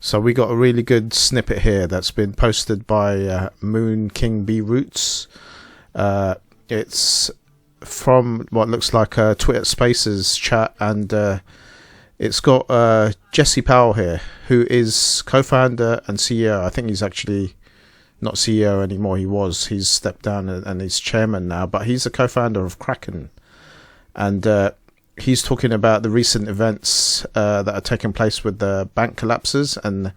So we got a really good snippet here that's been posted by Moon King B Roots. It's from what looks like a Twitter Spaces chat, and it's got Jesse Powell here, who is co-founder and CEO. I think he's actually not CEO anymore. He's stepped down and he's chairman now, but he's a co-founder of Kraken, and he's talking about the recent events that are taking place with the bank collapses, and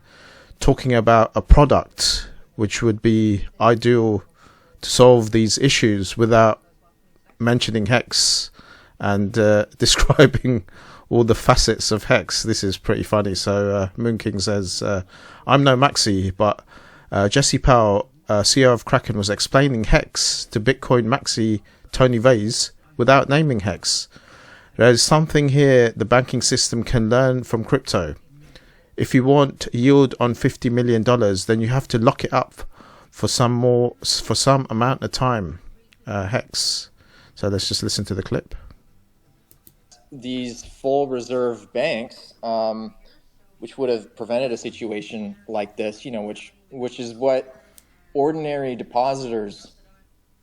talking about a product which would be ideal to solve these issues without mentioning HEX, and describing all the facets of HEX. This is pretty funny. So Moon King says, I'm no maxi, but Jesse Powell, CEO of Kraken, was explaining HEX to Bitcoin maxi Tony Vase without naming HEX. There's something here the banking system can learn from crypto. If you want yield on $50 million, then you have to lock it up for some amount of time. HEX. So let's just listen to the clip. These full reserve banks, which would have prevented a situation like this, which is what ordinary depositors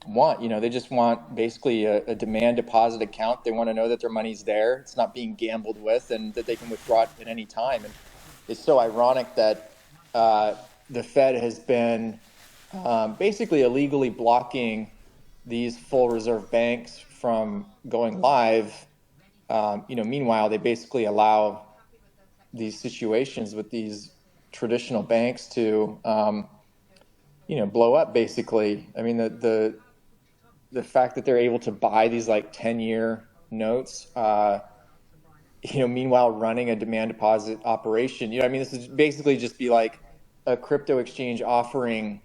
want. They just want basically a demand deposit account. They want to know that their money's there, it's not being gambled with, and that they can withdraw it at any time. And it's so ironic that the Fed has been basically illegally blocking these full reserve banks from going live. Meanwhile, they basically allow these situations with these traditional banks to blow up, basically. I mean, the fact that they're able to buy these like 10-year notes, meanwhile running a demand deposit operation. This is basically just be like a crypto exchange offering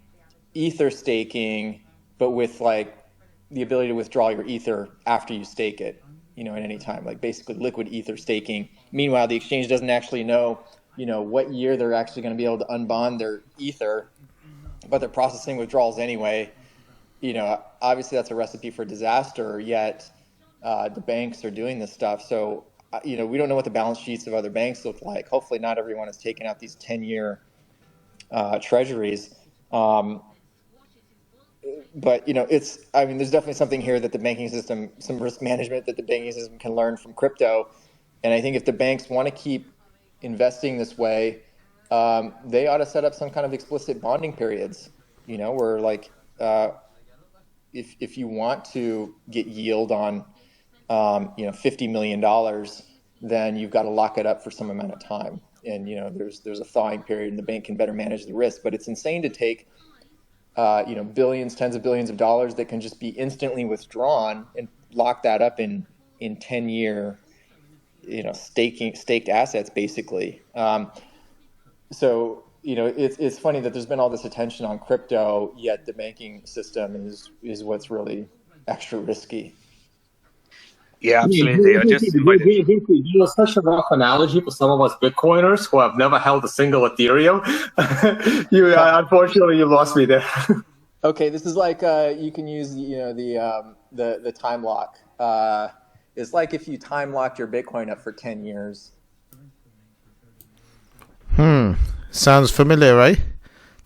ether staking, but with like the ability to withdraw your ether after you stake it, at any time, like basically liquid ether staking. Meanwhile, the exchange doesn't actually know, what year they're actually going to be able to unbond their ether, but they're processing withdrawals anyway. Obviously that's a recipe for disaster, yet the banks are doing this stuff. So, we don't know what the balance sheets of other banks look like. Hopefully not everyone has taken out these 10-year treasuries. But, there's definitely something here that the banking system, some risk management that the banking system can learn from crypto. And I think if the banks want to keep investing this way, they ought to set up some kind of explicit bonding periods, where like, if you want to get yield on, $50 million, then you've got to lock it up for some amount of time. And, there's a thawing period and the bank can better manage the risk. But it's insane to take, billions, tens of billions of dollars that can just be instantly withdrawn and lock that up in 10-year, staked assets, basically. It's funny that there's been all this attention on crypto, yet the banking system is what's really extra risky. Yeah, absolutely. It was such a rough analogy for some of us Bitcoiners who have never held a single Ethereum. Unfortunately, you lost me there. Okay, this is like you can use the time lock. It's like if you time locked your Bitcoin up for 10 years. Sounds familiar, eh?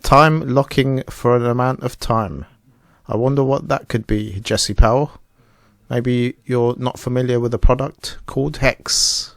Time locking for an amount of time. I wonder what that could be, Jesse Powell. Maybe you're not familiar with a product called HEX.